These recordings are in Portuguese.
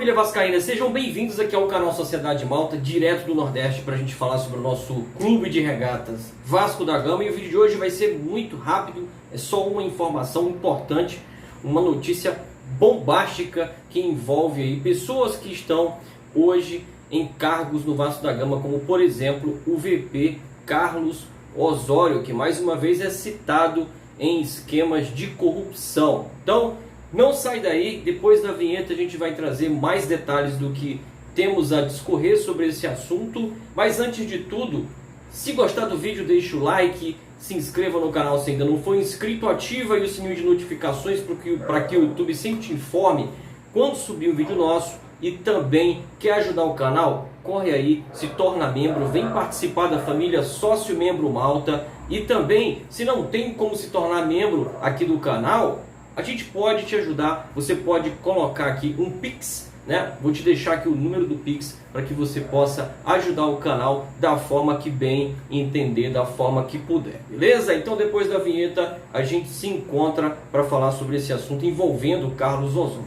família vascaína, sejam bem-vindos aqui ao canal Sociedade Malta, direto do Nordeste, para a gente falar sobre o nosso clube de regatas Vasco da Gama. E o vídeo de hoje vai ser muito rápido, é só uma informação importante, uma notícia bombástica que envolve aí pessoas que estão hoje em cargos no Vasco da Gama, como por exemplo o VP Carlos Osório, que mais uma vez é citado em esquemas de corrupção. Então, não sai daí, depois da vinheta a gente vai trazer mais detalhes do que temos a discorrer sobre esse assunto. Mas antes de tudo, se gostar do vídeo, deixa o like, se inscreva no canal se ainda não for inscrito, ativa aí o sininho de notificações para que o YouTube sempre te informe quando subir um vídeo nosso. E também quer ajudar o canal? Corre aí, se torna membro, vem participar da família Sócio Membro Malta. E também, se não tem como se tornar membro aqui do canal, a gente pode te ajudar. Você pode colocar aqui um Pix, né? Vou te deixar aqui o número do Pix para que você possa ajudar o canal da forma que bem entender, da forma que puder, beleza? Então depois da vinheta a gente se encontra para falar sobre esse assunto envolvendo o Carlos Osório.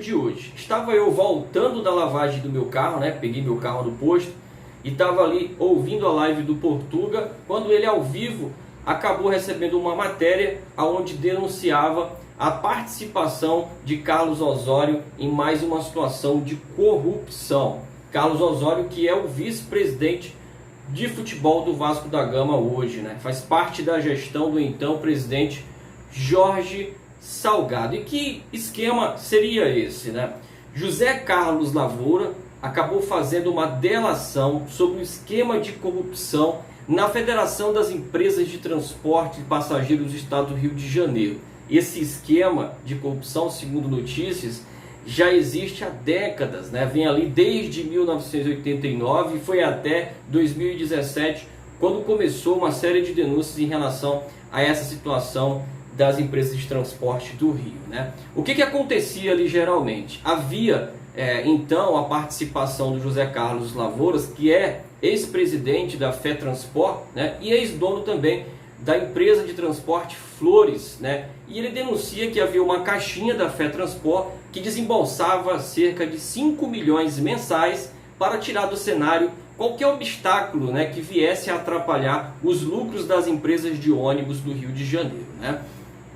De hoje. Estava eu voltando da lavagem do meu carro, né? Peguei meu carro no posto e estava ali ouvindo a live do Portuga, quando ele ao vivo acabou recebendo uma matéria onde denunciava a participação de Carlos Osório em mais uma situação de corrupção. Carlos Osório, que é o vice-presidente de futebol do Vasco da Gama hoje, né? Faz parte da gestão do então presidente Jorge Salgado. E que esquema seria esse, né? José Carlos Lavoura acabou fazendo uma delação sobre o esquema de corrupção na Federação das Empresas de Transporte de Passageiros do Estado do Rio de Janeiro. Esse esquema de corrupção, segundo notícias, já existe há décadas, né? Vem ali desde 1989 e foi até 2017, quando começou uma série de denúncias em relação a essa situação das empresas de transporte do Rio, né? O que acontecia ali geralmente? Havia então a participação do José Carlos Lavouras, que é ex-presidente da FETransport, né? E ex-dono também da empresa de transporte Flores, né? E ele denuncia que havia uma caixinha da FETransport que desembolsava cerca de 5 milhões mensais para tirar do cenário qualquer obstáculo, né, que viesse a atrapalhar os lucros das empresas de ônibus do Rio de Janeiro, né?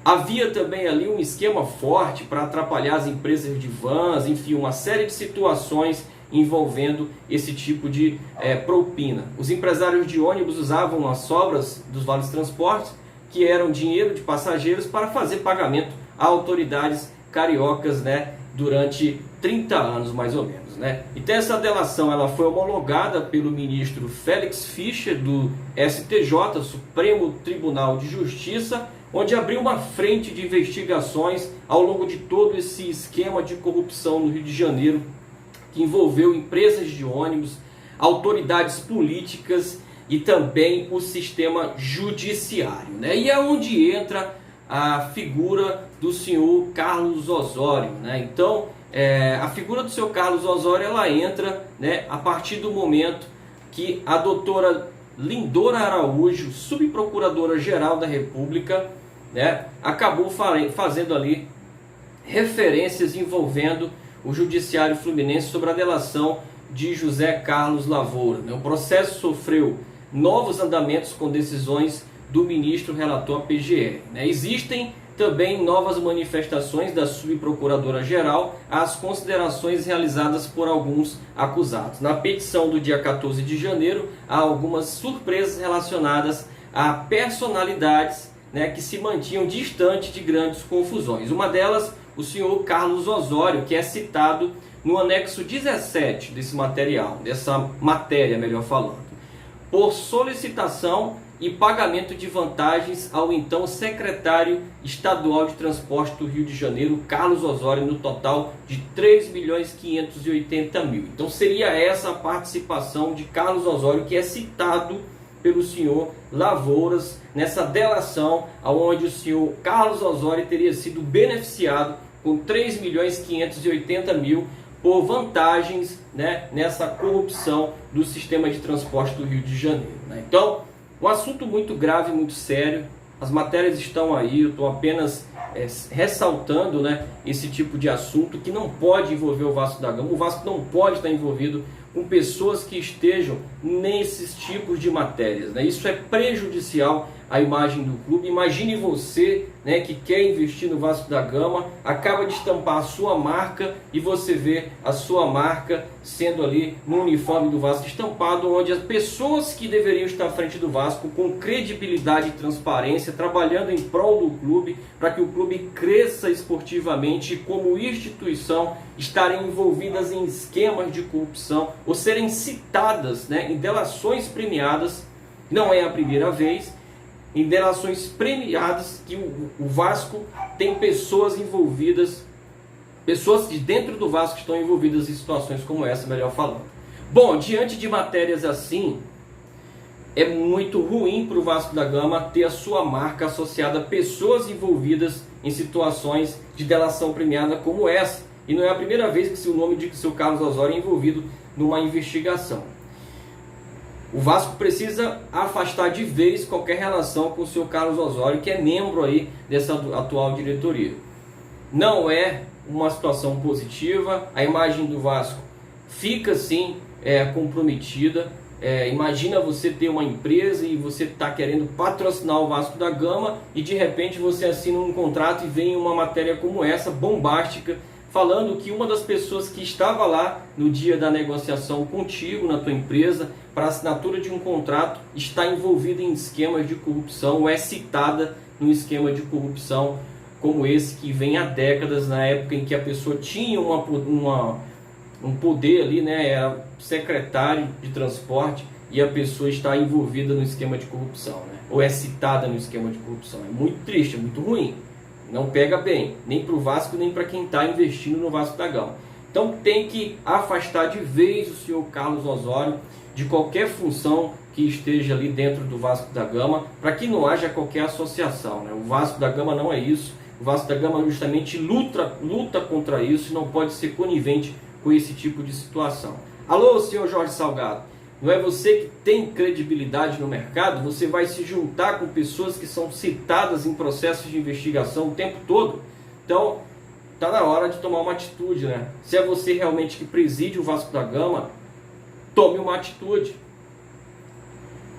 Havia também ali um esquema forte para atrapalhar as empresas de vans, enfim, uma série de situações envolvendo esse tipo de propina. Os empresários de ônibus usavam as sobras dos vales transportes, que eram dinheiro de passageiros, para fazer pagamento a autoridades cariocas, né, durante 30 anos mais ou menos, né? Então essa delação ela foi homologada pelo ministro Félix Fischer do STJ, Supremo Tribunal de Justiça, onde abriu uma frente de investigações ao longo de todo esse esquema de corrupção no Rio de Janeiro, que envolveu empresas de ônibus, autoridades políticas e também o sistema judiciário, né? E é onde entra a figura do senhor Carlos Osório, né? Então, a figura do senhor Carlos Osório ela entra, né, a partir do momento que a doutora Lindora Araújo, subprocuradora-geral da República, né, acabou fazendo ali referências envolvendo o Judiciário Fluminense sobre a delação de José Carlos Lavoura, né? O processo sofreu novos andamentos com decisões do ministro relator à PGR, né? Existem também novas manifestações da subprocuradora-geral às considerações realizadas por alguns acusados. Na petição do dia 14 de janeiro, há algumas surpresas relacionadas a personalidades, né, que se mantinham distantes de grandes confusões. Uma delas, o senhor Carlos Osório, que é citado no anexo 17 desse material, dessa matéria, melhor falando, por solicitação e pagamento de vantagens ao então secretário estadual de transporte do Rio de Janeiro, Carlos Osório, no total de 3.580.000. Então seria essa a participação de Carlos Osório, que é citado pelo senhor Lavouras nessa delação, onde o senhor Carlos Osório teria sido beneficiado com 3.580.000 por vantagens, né, nessa corrupção do sistema de transporte do Rio de Janeiro, né? Então, um assunto muito grave, muito sério. As matérias estão aí, eu estou apenas ressaltando, né, esse tipo de assunto que não pode envolver o Vasco da Gama. O Vasco não pode estar envolvido com pessoas que estejam nesses tipos de matérias, né? Isso é prejudicial à imagem do clube. Imagine você, né, que quer investir no Vasco da Gama, acaba de estampar a sua marca e você vê a sua marca sendo ali no uniforme do Vasco estampado, onde as pessoas que deveriam estar à frente do Vasco com credibilidade e transparência, trabalhando em prol do clube, para que o clube cresça esportivamente e como instituição, estarem envolvidas em esquemas de corrupção ou serem citadas, né, em delações premiadas. Não é a primeira vez, em delações premiadas, que o Vasco tem pessoas envolvidas, pessoas de dentro do Vasco estão envolvidas em situações como essa, melhor falando. Bom, diante de matérias assim, é muito ruim para o Vasco da Gama ter a sua marca associada a pessoas envolvidas em situações de delação premiada como essa. E não é a primeira vez que o nome de seu Carlos Osório é envolvido numa investigação. O Vasco precisa afastar de vez qualquer relação com o seu Carlos Osório, que é membro aí dessa atual diretoria. Não é uma situação positiva, a imagem do Vasco fica sim comprometida. Imagina você ter uma empresa e você está querendo patrocinar o Vasco da Gama e de repente você assina um contrato e vem uma matéria como essa, bombástica, falando que uma das pessoas que estava lá no dia da negociação contigo, na tua empresa, para a assinatura de um contrato, está envolvida em esquemas de corrupção, ou é citada num esquema de corrupção como esse, que vem há décadas, na época em que a pessoa tinha um poder ali, né, era secretário de transporte, e a pessoa está envolvida no esquema de corrupção, né, ou é citada no esquema de corrupção. É muito triste, é muito ruim. Não pega bem, nem para o Vasco, nem para quem está investindo no Vasco da Gama. Então tem que afastar de vez o senhor Carlos Osório de qualquer função que esteja ali dentro do Vasco da Gama, para que não haja qualquer associação, né? O Vasco da Gama não é isso. O Vasco da Gama justamente luta contra isso e não pode ser conivente com esse tipo de situação. Alô, senhor Jorge Salgado, não é você que tem credibilidade no mercado? Você vai se juntar com pessoas que são citadas em processos de investigação o tempo todo? Então, está na hora de tomar uma atitude, né? Se é você realmente que preside o Vasco da Gama, tome uma atitude.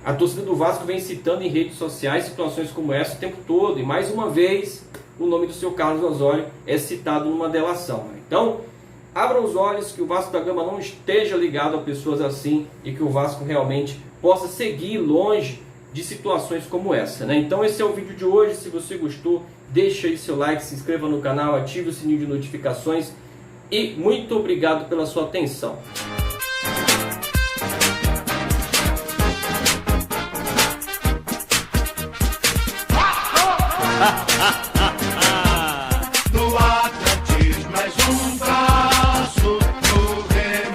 A torcida do Vasco vem citando em redes sociais situações como essa o tempo todo. E mais uma vez, o nome do seu Carlos Osório é citado numa delação, né? Então, abra os olhos, que o Vasco da Gama não esteja ligado a pessoas assim e que o Vasco realmente possa seguir longe de situações como essa, né? Então esse é o vídeo de hoje. Se você gostou, deixa aí seu like, se inscreva no canal, ative o sininho de notificações e muito obrigado pela sua atenção.